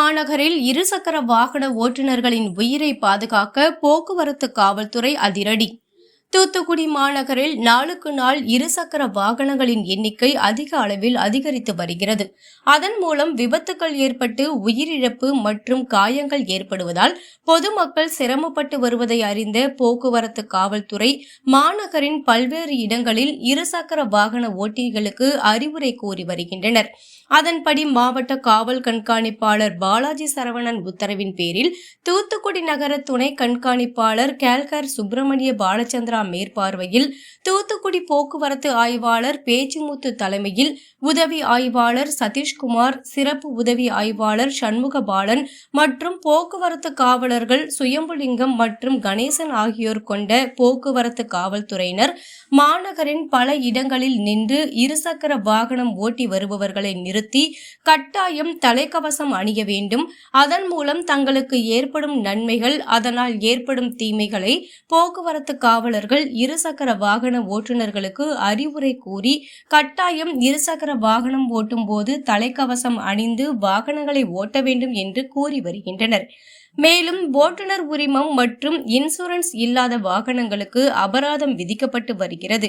மாநகரில் இருசக்கர வாகன ஓட்டுநர்களின் உயிரை பாதுகாக்க போக்குவரத்து காவல்துறை அதிரடி. தூத்துக்குடி மாநகரில் நாளுக்கு நாள் இருசக்கர வாகனங்களின் எண்ணிக்கை அதிக அளவில் அதிகரித்து வருகிறது. அதன் மூலம் விபத்துகள் ஏற்பட்டு உயிரிழப்பு மற்றும் காயங்கள் ஏற்படுவதால் பொதுமக்கள் சிரமப்பட்டு வருவதை அறிந்த போக்குவரத்து காவல்துறை மாநகரின் பல்வேறு இடங்களில் இருசக்கர வாகன ஓட்டிகளுக்கு அறிவுரை கூறி வருகின்றனர். அதன்படி மாவட்ட காவல் கண்காணிப்பாளர் பாலாஜி சரவணன் உத்தரவின் பேரில் தூத்துக்குடி நகர துணை கண்காணிப்பாளர் கேல்கர் சுப்பிரமணிய பாலச்சந்திரா மேற்பார்வையில் தூத்துக்குடி போக்குவரத்து ஆய்வாளர் பேச்சுமுத்து தலைமையில் உதவி ஆய்வாளர் சதீஷ்குமார், சிறப்பு உதவி ஆய்வாளர் சண்முகபாலன் மற்றும் போக்குவரத்து காவலர்கள் சுயம்புலிங்கம் மற்றும் கணேசன் ஆகியோர் கொண்ட போக்குவரத்து காவல்துறையினர் மாநகரின் பல இடங்களில் நின்று இருசக்கர வாகனம் ஓட்டி வருபவர்களை நிறுத்தி கட்டாயம் தலைக்கவசம் அணிய வேண்டும். அதன் மூலம் தங்களுக்கு ஏற்படும் நன்மைகள், அதனால் ஏற்படும் தீமைகளை போக்குவரத்து காவலர்கள் இருசக்கர வாகன ஓட்டுநர்களுக்கு அறிவுரை கூறி கட்டாயம் இருசக்கர வாகனம் ஓட்டும் போது தலைக்கவசம் அணிந்து வாகனங்களை ஓட்ட வேண்டும் என்று கூறி வருகின்றனர். மேலும் ஓட்டுநர் உரிமம் மற்றும் இன்சூரன்ஸ் இல்லாத வாகனங்களுக்கு அபராதம் விதிக்கப்பட்டு வருகிறது.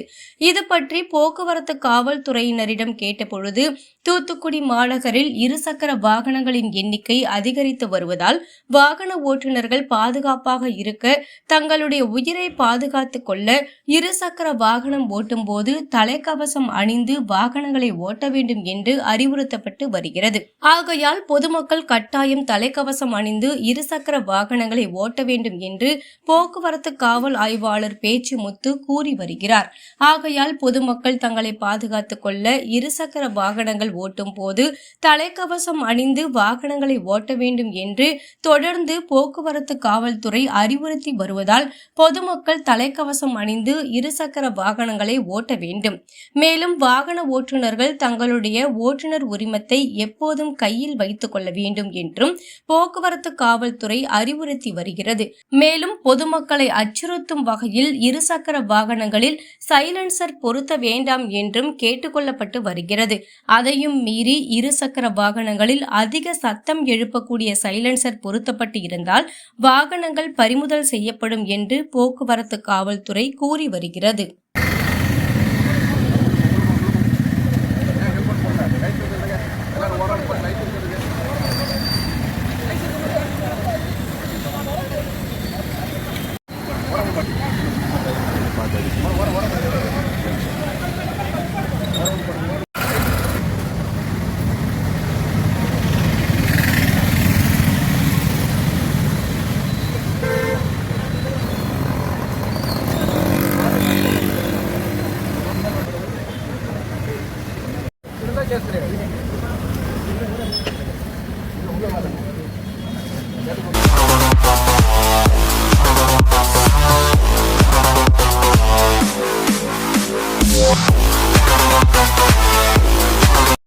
இது பற்றி போக்குவரத்து காவல்துறையினரிடம் கேட்டபொழுது தூத்துக்குடி மாநகரில் இருசக்கர வாகனங்களின் எண்ணிக்கை அதிகரித்து வருவதால் வாகன ஓட்டுநர்கள் பாதுகாப்பாக இருக்க, தங்களுடைய உயிரை பாதுகாத்துக் கொள்ள இருசக்கர வாகனம் ஓட்டும் போது தலைக்கவசம் அணிந்து வாகனங்களை ஓட்ட வேண்டும் என்று அறிவுறுத்தப்பட்டு வருகிறது. ஆகையால் பொதுமக்கள் கட்டாயம் தலைக்கவசம் அணிந்து இருசக்கர வாகனங்களை ஓட்ட வேண்டும் என்று போக்குவரத்து காவல் ஆய்வாளர் பேச்சுமுத்து கூறி வருகிறார். ஆகையால் பொதுமக்கள் தங்களை பாதுகாத்துக் கொள்ள இருசக்கர வாகனங்கள் ஓட்டும் போது தலைக்கவசம் அணிந்து வாகனங்களை ஓட்ட வேண்டும் என்று தொடர்ந்து போக்குவரத்து காவல்துறை அறிவுறுத்தி வருவதால் பொதுமக்கள் தலைக்கவசம் அணிந்து இருசக்கர வாகனங்களை ஓட்ட வேண்டும். மேலும் வாகன ஓட்டுநர்கள் தங்களுடைய ஓட்டுநர் உரிமத்தை எப்போதும் கையில் வைத்துக் கொள்ள வேண்டும் என்றும் போக்குவரத்து காவல்துறை அறிவுறுத்தி வருகிறது. மேலும் பொதுமக்களை அச்சுறுத்தும் வகையில் இருசக்கர வாகனங்களில் சைலன்சர் பொருத்த வேண்டாம் என்றும் கேட்டுக்கொள்ளப்பட்டு வருகிறது. அதையும் மீறி இருசக்கர வாகனங்களில் அதிக சத்தம் எழுப்பக்கூடிய சைலன்சர் பொருத்தப்பட்டு இருந்தால் வாகனங்கள் பறிமுதல் செய்யப்படும் என்று போக்குவரத்து காவல்துறை கூறி வருகிறது.